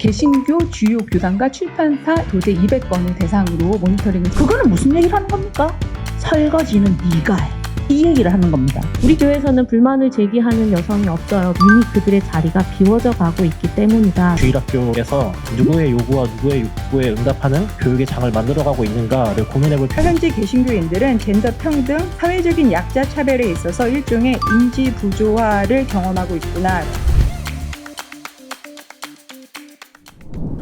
개신교 주요 교단과 출판사 교재 200건을 대상으로 모니터링을. 그거는 무슨 얘기를 하는 겁니까? 설거지는 네가 해. 이 얘기를 하는 겁니다. 우리 교회에서는 불만을 제기하는 여성이 없어요. 이미 그들의 자리가 비워져 가고 있기 때문이다. 주일학교에서 누구의 요구와 누구의 욕구에 응답하는 교육의 장을 만들어가고 있는가를 고민해볼 필요가 현재 개신교인들은 젠더 평등, 사회적인 약자 차별에 있어서 일종의 인지 부조화를 경험하고 있구나.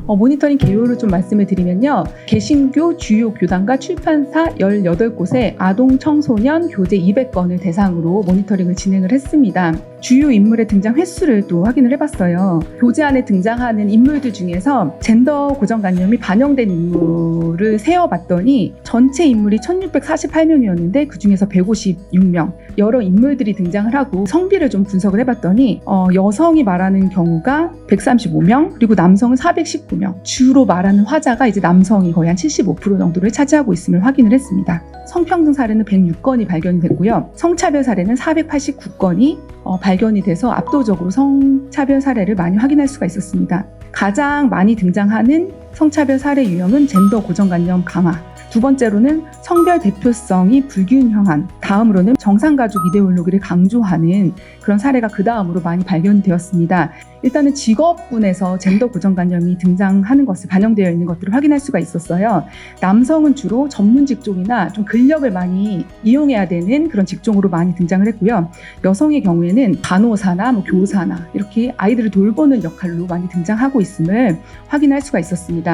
모니터링 개요를 좀 말씀을 드리면요. 개신교 주요 교단과 출판사 18곳의 아동 청소년 교재 200건을 대상으로 모니터링을 진행을 했습니다. 주요 인물의 등장 횟수를 또 확인을 해봤어요. 교재 안에 등장하는 인물들 중에서 젠더 고정관념이 반영된 인물을 세어봤더니 전체 인물이 1648명이었는데 그 중에서 156명 여러 인물들이 등장을 하고 성비를 좀 분석을 해봤더니 여성이 말하는 경우가 135명 그리고 남성은 419명 주로 말하는 화자가 이제 남성이 거의 한 75% 정도를 차지하고 있음을 확인을 했습니다. 성평등 사례는 106건이 발견이 됐고요. 성차별 사례는 489건이 발견이 돼서 압도적으로 성차별 사례를 많이 확인할 수가 있었습니다. 가장 많이 등장하는 성차별 사례 유형은 젠더 고정관념 강화, 두 번째로는 성별 대표성이 불균형한, 다음으로는 정상가족 이데올로기를 강조하는 그런 사례가 그 다음으로 많이 발견되었습니다. 일단은 직업군에서 젠더 고정관념이 등장하는 것을 반영되어 있는 것들을 확인할 수가 있었어요. 남성은 주로 전문 직종이나 좀 근력을 많이 이용해야 되는 그런 직종으로 많이 등장을 했고요. 여성의 경우에는 간호사나 교사나 이렇게 아이들을 돌보는 역할로 많이 등장하고 있음을 확인할 수가 있었습니다.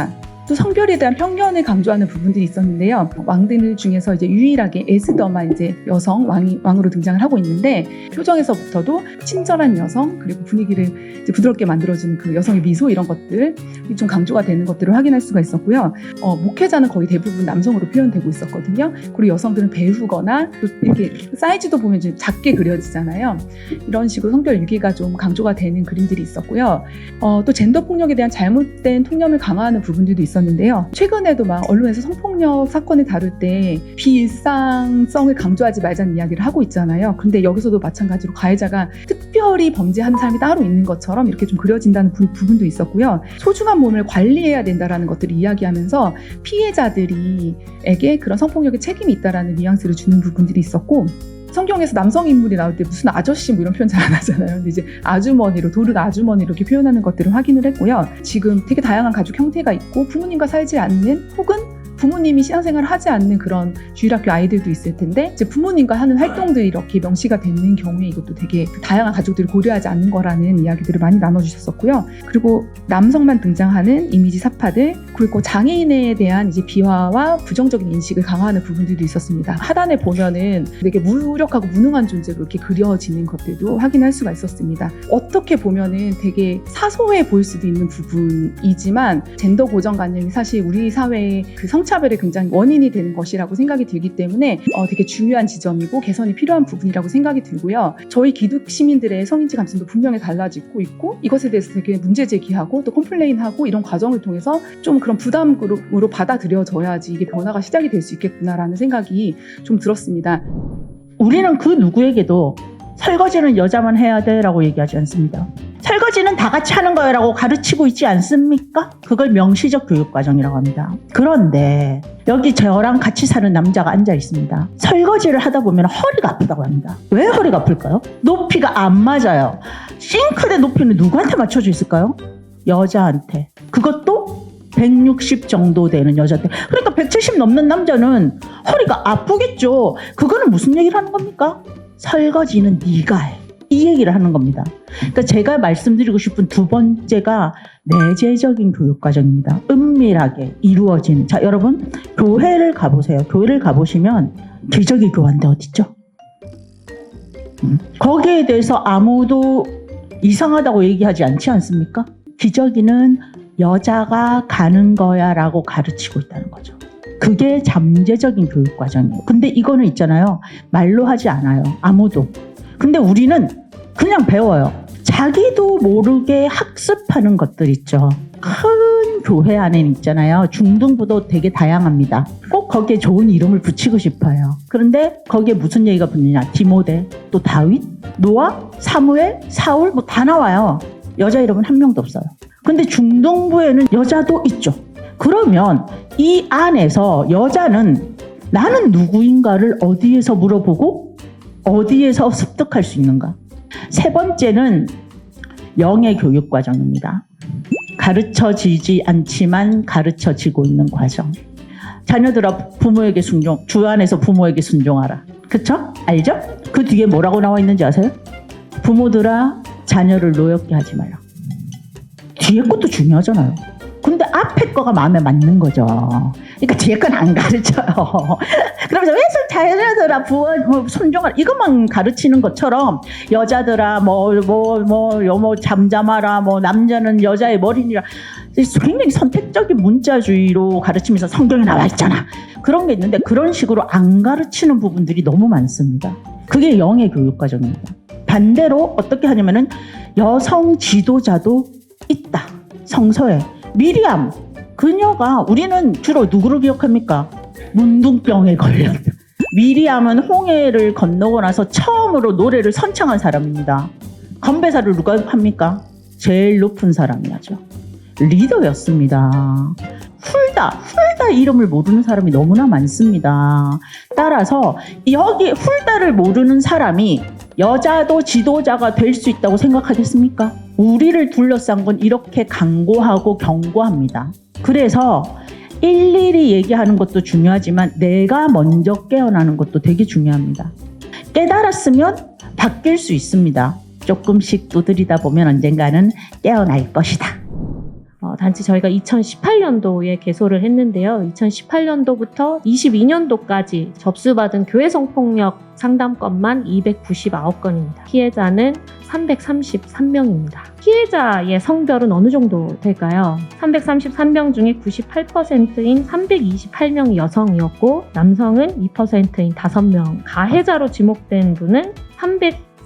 또 성별에 대한 편견을 강조하는 부분들이 있었는데요. 왕들 중에서 이제 유일하게 에스더만 이제 여성 왕으로 등장을 하고 있는데 표정에서부터도 친절한 여성 그리고 분위기를 이제 부드럽게 만들어주는 그 여성의 미소 이런 것들이 좀 강조가 되는 것들을 확인할 수가 있었고요. 목회자는 거의 대부분 남성으로 표현되고 있었거든요. 그리고 여성들은 배우거나 또 이렇게 사이즈도 보면 좀 작게 그려지잖아요. 이런 식으로 성별 유기가 좀 강조가 되는 그림들이 있었고요. 또 젠더 폭력에 대한 잘못된 통념을 강화하는 부분들도 있었는데요. 최근에도 막 언론에서 성폭력 사건을 다룰 때 비일상성을 강조하지 말자는 이야기를 하고 있잖아요. 근데 여기서도 마찬가지로 가해자가 특별히 범죄하는 사람이 따로 있는 것처럼 이렇게 좀 그려진다는 부분도 있었고요. 소중한 몸을 관리해야 된다라는 것들을 이야기하면서 피해자들에게 그런 성폭력의 책임이 있다라는 뉘앙스를 주는 부분들이 있었고, 성경에서 남성 인물이 나올 때 무슨 아저씨 이런 표현 잘 안 하잖아요. 근데 이제 아주머니로, 도르 아주머니 이렇게 표현하는 것들을 확인을 했고요. 지금 되게 다양한 가족 형태가 있고 부모님과 살지 않는 혹은 부모님이 신앙생활을 하지 않는 그런 주일학교 아이들도 있을 텐데 이제 부모님과 하는 활동들이 이렇게 명시가 되는 경우에 이것도 되게 다양한 가족들을 고려하지 않는 거라는 이야기들을 많이 나눠주셨었고요. 그리고 남성만 등장하는 이미지 사파들 그리고 장애인에 대한 이제 비하와 부정적인 인식을 강화하는 부분들도 있었습니다. 하단에 보면은 되게 무력하고 무능한 존재로 이렇게 그려지는 것들도 확인할 수가 있었습니다. 어떻게 보면은 되게 사소해 보일 수도 있는 부분이지만 젠더 고정관념이 사실 우리 사회의 그 성차별의 굉장히 원인이 되는 것이라고 생각이 들기 때문에 되게 중요한 지점이고 개선이 필요한 부분이라고 생각이 들고요. 저희 기독 시민들의 성인지 감성도 분명히 달라지고 있고 이것에 대해서 되게 문제 제기하고 또 컴플레인하고 이런 과정을 통해서 좀 그런 부담으로 받아들여져야지 이게 변화가 시작이 될 수 있겠구나라는 생각이 좀 들었습니다. 우리는 그 누구에게도 설거지는 여자만 해야 돼라고 얘기하지 않습니다. 설거지는 다 같이 하는 거라고 가르치고 있지 않습니까? 그걸 명시적 교육과정이라고 합니다. 그런데 여기 저랑 같이 사는 남자가 앉아 있습니다. 설거지를 하다 보면 허리가 아프다고 합니다. 왜 허리가 아플까요? 높이가 안 맞아요. 싱크대 높이는 누구한테 맞춰져 있을까요? 여자한테. 그것도 160 정도 되는 여자한테. 그러니까 170 넘는 남자는 허리가 아프겠죠. 그거는 무슨 얘기를 하는 겁니까? 설거지는 네가 해. 이 얘기를 하는 겁니다. 그러니까 제가 말씀드리고 싶은 두 번째가 내재적인 교육과정입니다. 은밀하게 이루어지는. 자, 여러분 교회를 가보세요. 교회를 가보시면 기저귀 교환대 어딨죠? 거기에 대해서 아무도 이상하다고 얘기하지 않지 않습니까? 기저귀는 여자가 가는 거야 라고 가르치고 있다는 거죠. 그게 잠재적인 교육과정이에요. 근데 이거는 있잖아요. 말로 하지 않아요. 아무도. 근데 우리는 그냥 배워요. 자기도 모르게 학습하는 것들 있죠. 큰 교회 안에는 있잖아요. 중등부도 되게 다양합니다. 꼭 거기에 좋은 이름을 붙이고 싶어요. 그런데 거기에 무슨 얘기가 붙느냐. 디모데, 또 다윗, 노아, 사무엘, 사울 뭐 다 나와요. 여자 이름은 한 명도 없어요. 근데 중등부에는 여자도 있죠. 그러면 이 안에서 여자는 나는 누구인가를 어디에서 물어보고 어디에서 습득할 수 있는가? 세 번째는 영의 교육 과정입니다. 가르쳐지지 않지만 가르쳐지고 있는 과정. 자녀들아 부모에게 순종, 주 안에서 부모에게 순종하라. 그쵸? 알죠? 그 뒤에 뭐라고 나와 있는지 아세요? 부모들아 자녀를 노엽게 하지 말라. 뒤에 것도 중요하잖아요. 근데 앞에 거가 마음에 맞는 거죠. 그러니까 뒤에 건 안 가르쳐요. 그러면서 왜 자녀들아 순종하라 이것만 가르치는 것처럼 여자들아 잠잠하라 남자는 여자의 머리니라 굉장히 선택적인 문자주의로 가르치면서 성경에 나와 있잖아. 그런 게 있는데 그런 식으로 안 가르치는 부분들이 너무 많습니다. 그게 영의 교육 과정입니다. 반대로 어떻게 하냐면은 여성 지도자도 있다. 성서에 미리암 그녀가 우리는 주로 누구를 기억합니까? 문둥병에 걸렸다. 미리암은 홍해를 건너고 나서 처음으로 노래를 선창한 사람입니다. 건배사를 누가 합니까? 제일 높은 사람이 하죠. 리더였습니다. 훌다 이름을 모르는 사람이 너무나 많습니다. 따라서 여기 훌다를 모르는 사람이 여자도 지도자가 될 수 있다고 생각하겠습니까? 우리를 둘러싼 건 이렇게 강고하고 경고합니다. 그래서 일일이 얘기하는 것도 중요하지만 내가 먼저 깨어나는 것도 되게 중요합니다. 깨달았으면 바뀔 수 있습니다. 조금씩 두드리다 보면 언젠가는 깨어날 것이다. 단지 저희가 2018년도에 개소를 했는데요. 2018년도부터 22년도까지 접수받은 교회 성폭력 상담 건만 299건입니다. 피해자는 333명입니다. 피해자의 성별은 어느 정도 될까요? 333명 중에 98%인 328명이 여성이었고 남성은 2%인 5명. 가해자로 지목된 분은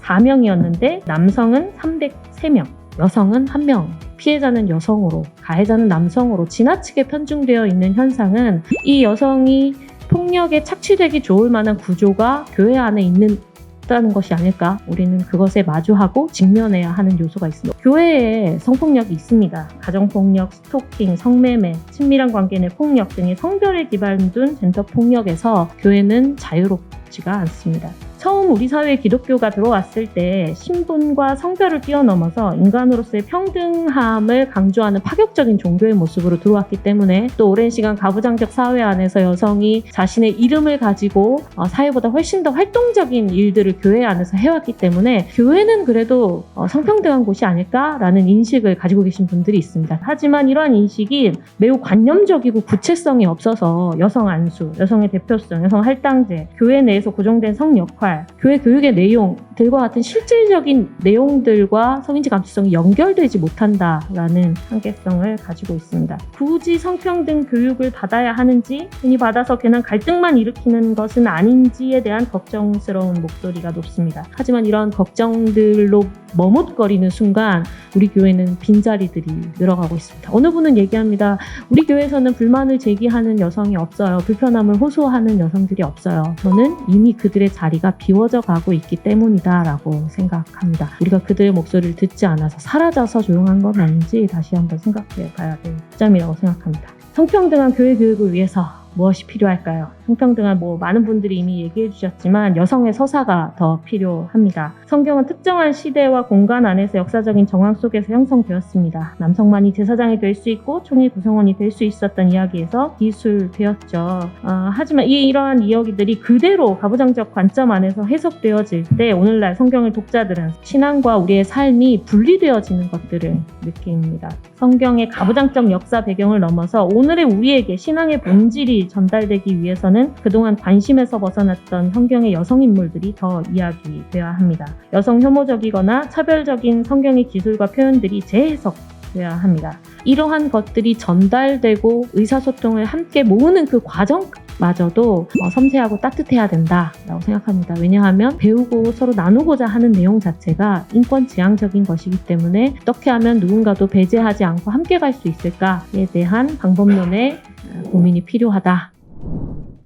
304명이었는데 남성은 303명. 여성은 1명, 피해자는 여성으로, 가해자는 남성으로 지나치게 편중되어 있는 현상은 이 여성이 폭력에 착취되기 좋을 만한 구조가 교회 안에 있다는 것이 아닐까? 우리는 그것에 마주하고 직면해야 하는 요소가 있습니다. 교회에 성폭력이 있습니다. 가정폭력, 스토킹, 성매매, 친밀한 관계 내 폭력 등의 성별에 기반둔 젠더 폭력에서 교회는 자유롭지가 않습니다. 처음 우리 사회에 기독교가 들어왔을 때 신분과 성별을 뛰어넘어서 인간으로서의 평등함을 강조하는 파격적인 종교의 모습으로 들어왔기 때문에 또 오랜 시간 가부장적 사회 안에서 여성이 자신의 이름을 가지고 사회보다 훨씬 더 활동적인 일들을 교회 안에서 해왔기 때문에 교회는 그래도 성평등한 곳이 아닐까라는 인식을 가지고 계신 분들이 있습니다. 하지만 이러한 인식이 매우 관념적이고 구체성이 없어서 여성 안수, 여성의 대표성, 여성 할당제, 교회 내에서 고정된 성 역할, 교회 교육의 내용들과 같은 실질적인 내용들과 성인지 감수성이 연결되지 못한다라는 한계성을 가지고 있습니다. 굳이 성평등 교육을 받아야 하는지, 괜히 받아서 괜한 갈등만 일으키는 것은 아닌지에 대한 걱정스러운 목소리가 높습니다. 하지만 이런 걱정들로 머뭇거리는 순간 우리 교회는 빈자리들이 늘어가고 있습니다. 어느 분은 얘기합니다. 우리 교회에서는 불만을 제기하는 여성이 없어요. 불편함을 호소하는 여성들이 없어요. 저는 이미 그들의 자리가 비워져 가고 있기 때문이다 라고 생각합니다. 우리가 그들의 목소리를 듣지 않아서 사라져서 조용한 건 아닌지 다시 한번 생각해 봐야 될 점이라고 생각합니다. 성평등한 교회 교육을 위해서 무엇이 필요할까요? 성평등한 많은 분들이 이미 얘기해 주셨지만 여성의 서사가 더 필요합니다. 성경은 특정한 시대와 공간 안에서 역사적인 정황 속에서 형성되었습니다. 남성만이 제사장이 될 수 있고 총회 구성원이 될 수 있었던 이야기에서 기술되었죠. 하지만 이러한 이야기들이 그대로 가부장적 관점 안에서 해석되어질 때 오늘날 성경을 독자들은 신앙과 우리의 삶이 분리되어지는 것들을 느낍니다. 성경의 가부장적 역사 배경을 넘어서 오늘의 우리에게 신앙의 본질이 전달되기 위해서는 그동안 관심에서 벗어났던 성경의 여성 인물들이 더 이야기되어야 합니다. 여성 혐오적이거나 차별적인 성경의 기술과 표현들이 재해석되어야 합니다. 이러한 것들이 전달되고 의사소통을 함께 모으는 그 과정마저도 섬세하고 따뜻해야 된다라고 생각합니다. 왜냐하면 배우고 서로 나누고자 하는 내용 자체가 인권 지향적인 것이기 때문에 어떻게 하면 누군가도 배제하지 않고 함께 갈 수 있을까에 대한 방법론의 고민이 필요하다.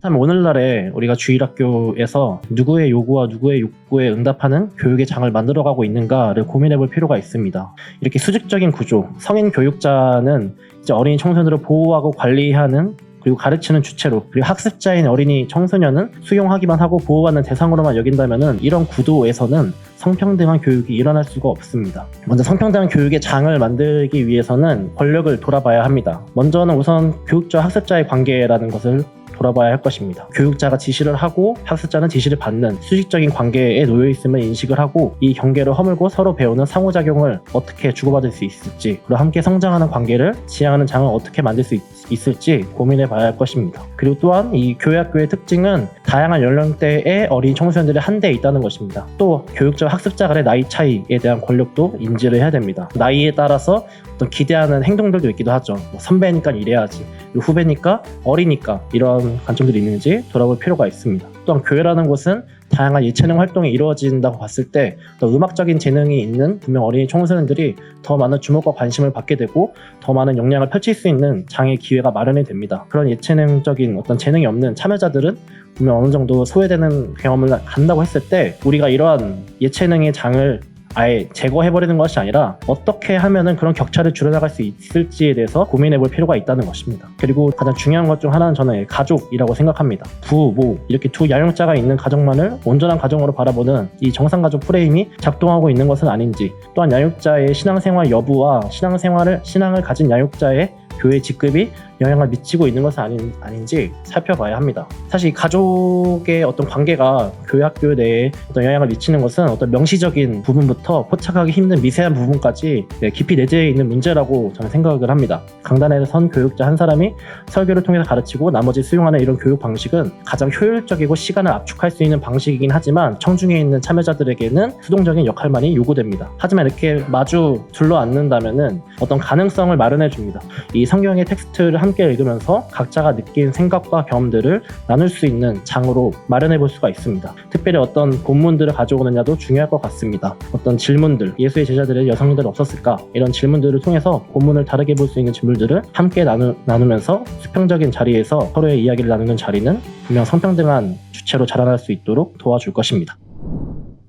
참 오늘날에 우리가 주일학교에서 누구의 요구와 누구의 욕구에 응답하는 교육의 장을 만들어가고 있는가를 고민해볼 필요가 있습니다. 이렇게 수직적인 구조, 성인 교육자는 이제 어린이 청소년들을 보호하고 관리하는 그리고 가르치는 주체로, 그리고 학습자인 어린이 청소년은 수용하기만 하고 보호받는 대상으로만 여긴다면은 이런 구도에서는 성평등한 교육이 일어날 수가 없습니다. 먼저 성평등한 교육의 장을 만들기 위해서는 권력을 돌아봐야 합니다. 먼저는 우선 교육자와 학습자의 관계라는 것을 돌아봐야 할 것입니다. 교육자가 지시를 하고 학습자는 지시를 받는 수직적인 관계에 놓여 있음을 인식을 하고 이 경계를 허물고 서로 배우는 상호작용을 어떻게 주고받을 수 있을지, 그리고 함께 성장하는 관계를 지향하는 장을 어떻게 만들 수 있을지 고민해 봐야 할 것입니다. 그리고 또한 이 교회학교의 특징은 다양한 연령대의 어린이 청소년들이 한데 있다는 것입니다. 또 교육자와 학습자 간의 나이 차이에 대한 권력도 인지를 해야 됩니다. 나이에 따라서 어떤 기대하는 행동들도 있기도 하죠. 선배니까 이래야지, 후배니까 어리니까, 이런 관점들이 있는지 돌아볼 필요가 있습니다. 또한 교회라는 곳은 다양한 예체능 활동이 이루어진다고 봤을 때 또 음악적인 재능이 있는 분명 어린이 청소년들이 더 많은 주목과 관심을 받게 되고 더 많은 역량을 펼칠 수 있는 장의 기회가 마련이 됩니다. 그런 예체능적인 어떤 재능이 없는 참여자들은 분명 어느 정도 소외되는 경험을 간다고 했을 때 우리가 이러한 예체능의 장을 아예 제거해버리는 것이 아니라 어떻게 하면은 그런 격차를 줄여나갈 수 있을지에 대해서 고민해볼 필요가 있다는 것입니다. 그리고 가장 중요한 것 중 하나는 저는 가족이라고 생각합니다. 부, 모 이렇게 두 양육자가 있는 가정만을 온전한 가정으로 바라보는 이 정상가족 프레임이 작동하고 있는 것은 아닌지, 또한 양육자의 신앙생활 여부와 신앙을 가진 양육자의 교회 직급이 영향을 미치고 있는 것은 아닌지 살펴봐야 합니다. 사실 가족의 어떤 관계가 교회 학교 내에 어떤 영향을 미치는 것은 어떤 명시적인 부분부터 포착하기 힘든 미세한 부분까지 깊이 내재해 있는 문제라고 저는 생각을 합니다. 강단에 선 교육자 한 사람이 설교를 통해서 가르치고 나머지 수용하는 이런 교육 방식은 가장 효율적이고 시간을 압축할 수 있는 방식이긴 하지만 청중에 있는 참여자들에게는 수동적인 역할만이 요구됩니다. 하지만 이렇게 마주 둘러앉는다면은 어떤 가능성을 마련해 줍니다. 이 성경의 텍스트를 함께 읽으면서 각자가 느낀 생각과 경험들을 나눌 수 있는 장으로 마련해 볼 수가 있습니다. 특별히 어떤 본문들을 가져오느냐도 중요할 것 같습니다. 어떤 질문들, 예수의 제자들의 여성들 없었을까? 이런 질문들을 통해서 본문을 다르게 볼 수 있는 질문들을 함께 나누면서 수평적인 자리에서 서로의 이야기를 나누는 자리는 분명 성평등한 주체로 자라날 수 있도록 도와줄 것입니다.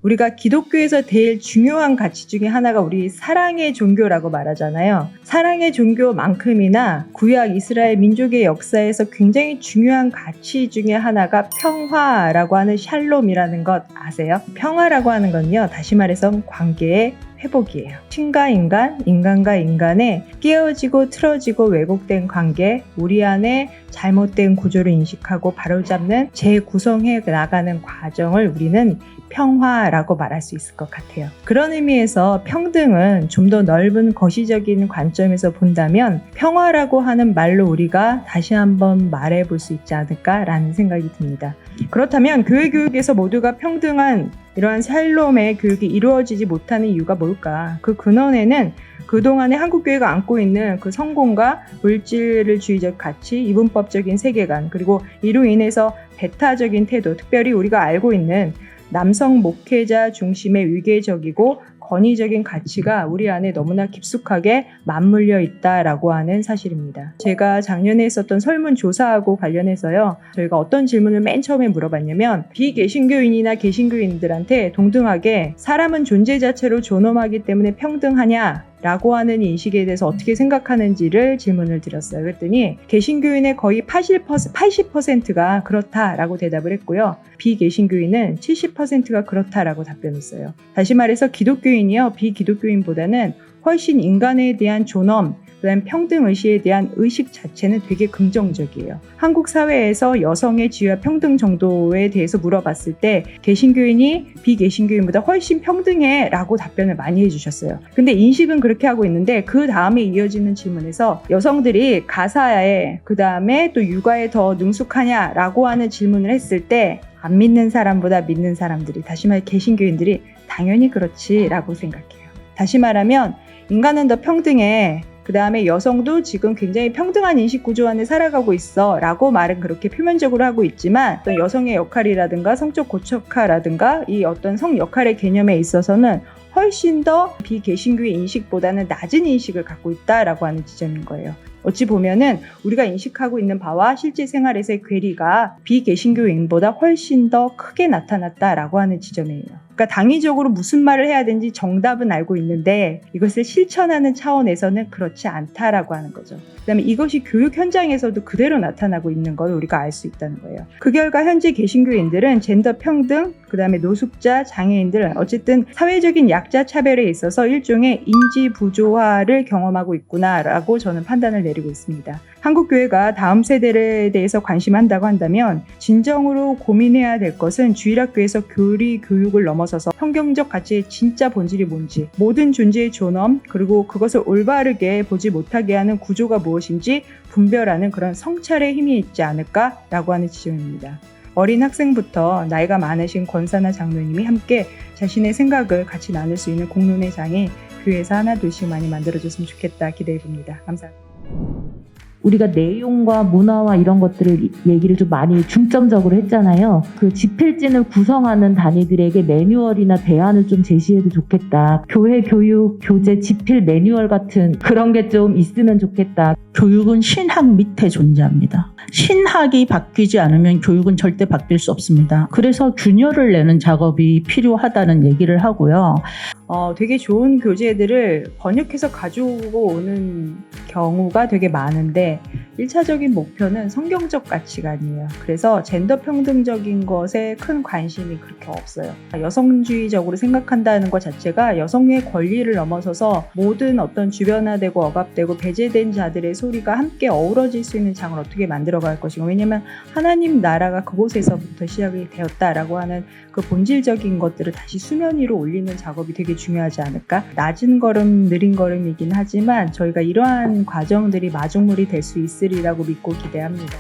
우리가 기독교에서 제일 중요한 가치 중에 하나가 우리 사랑의 종교라고 말하잖아요. 사랑의 종교만큼이나 구약 이스라엘 민족의 역사에서 굉장히 중요한 가치 중에 하나가 평화라고 하는 샬롬이라는 것 아세요? 평화라고 하는 건요, 다시 말해서 관계의 회복이에요. 신과 인간, 인간과 인간의 깨어지고 틀어지고 왜곡된 관계, 우리 안에 잘못된 구조를 인식하고 바로잡는 재구성해 나가는 과정을 우리는 평화라고 말할 수 있을 것 같아요. 그런 의미에서 평등은 좀 더 넓은 거시적인 관점에서 본다면 평화라고 하는 말로 우리가 다시 한번 말해볼 수 있지 않을까라는 생각이 듭니다. 그렇다면 교회 교육에서 모두가 평등한 이러한 샬롬의 교육이 이루어지지 못하는 이유가 뭘까? 그 근원에는 그동안에 한국교회가 안고 있는 그 성공과 물질주의적 가치, 이분법적인 세계관, 그리고 이로 인해서 배타적인 태도, 특별히 우리가 알고 있는 남성 목회자 중심의 위계적이고 권위적인 가치가 우리 안에 너무나 깊숙하게 맞물려 있다라고 하는 사실입니다. 제가 작년에 했었던 설문조사하고 관련해서요, 저희가 어떤 질문을 맨 처음에 물어봤냐면 비개신교인이나 개신교인들한테 동등하게 사람은 존재 자체로 존엄하기 때문에 평등하냐? 라고 하는 인식에 대해서 어떻게 생각하는지를 질문을 드렸어요. 그랬더니 개신교인의 거의 80%가 그렇다라고 대답을 했고요. 비개신교인은 70%가 그렇다라고 답변했어요. 다시 말해서 기독교인이요, 비기독교인보다는 훨씬 인간에 대한 존엄, 그다음 평등의식에 대한 의식 자체는 되게 긍정적이에요. 한국 사회에서 여성의 지위와 평등 정도에 대해서 물어봤을 때 개신교인이 비개신교인보다 훨씬 평등해 라고 답변을 많이 해주셨어요. 근데 인식은 그렇게 하고 있는데 그 다음에 이어지는 질문에서 여성들이 가사에 그 다음에 또 육아에 더 능숙하냐 라고 하는 질문을 했을 때 안 믿는 사람보다 믿는 사람들이, 다시 말해 개신교인들이 당연히 그렇지 라고 생각해요. 다시 말하면 인간은 더 평등해, 그 다음에 여성도 지금 굉장히 평등한 인식 구조 안에 살아가고 있어 라고 말은 그렇게 표면적으로 하고 있지만 어떤 여성의 역할이라든가 성적 고착화라든가 이 어떤 성 역할의 개념에 있어서는 훨씬 더 비개신교의 인식보다는 낮은 인식을 갖고 있다라고 하는 지점인 거예요. 어찌 보면은 우리가 인식하고 있는 바와 실제 생활에서의 괴리가 비개신교인보다 훨씬 더 크게 나타났다라고 하는 지점이에요. 그러니까 당위적으로 무슨 말을 해야 되는지 정답은 알고 있는데 이것을 실천하는 차원에서는 그렇지 않다라고 하는 거죠. 그다음에 이것이 교육 현장에서도 그대로 나타나고 있는 걸 우리가 알 수 있다는 거예요. 그 결과 현재 개신교인들은 젠더 평등, 그다음에 노숙자, 장애인들 어쨌든 사회적인 약자 차별에 있어서 일종의 인지 부조화를 경험하고 있구나라고 저는 판단을 내리고 있습니다. 한국 교회가 다음 세대에 대해서 관심한다고 한다면 진정으로 고민해야 될 것은 주일학교에서 교리 교육을 넘어서서 성경적 가치의 진짜 본질이 뭔지, 모든 존재의 존엄, 그리고 그것을 올바르게 보지 못하게 하는 구조가 무엇인지 분별하는 그런 성찰의 힘이 있지 않을까라고 하는 지점입니다. 어린 학생부터 나이가 많으신 권사나 장로님이 함께 자신의 생각을 같이 나눌 수 있는 공론의 장이 교회에서 하나둘씩 많이 만들어졌으면 좋겠다 기대해 봅니다. 감사합니다. 우리가 내용과 문화와 이런 것들을 얘기를 좀 많이 중점적으로 했잖아요. 그 집필진을 구성하는 단위들에게 매뉴얼이나 대안을 좀 제시해도 좋겠다. 교회 교육, 교재, 집필 매뉴얼 같은 그런 게 좀 있으면 좋겠다. 교육은 신학 밑에 존재합니다. 신학이 바뀌지 않으면 교육은 절대 바뀔 수 없습니다. 그래서 균열을 내는 작업이 필요하다는 얘기를 하고요. 되게 좋은 교재들을 번역해서 가지고 오는 경우가 되게 많은데 1차적인 목표는 성경적 가치관이에요. 그래서 젠더 평등적인 것에 큰 관심이 그렇게 없어요. 여성주의적으로 생각한다는 것 자체가 여성의 권리를 넘어서서 모든 어떤 주변화되고 억압되고 배제된 자들의 소리가 함께 어우러질 수 있는 장을 어떻게 만들어갈 것인가. 왜냐하면 하나님 나라가 그곳에서부터 시작이 되었다라고 하는 그 본질적인 것들을 다시 수면 위로 올리는 작업이 되게 중요하지 않을까? 낮은 걸음, 느린 걸음이긴 하지만 저희가 이러한 과정들이 마중물이 될 수 있으리라고 믿고 기대합니다.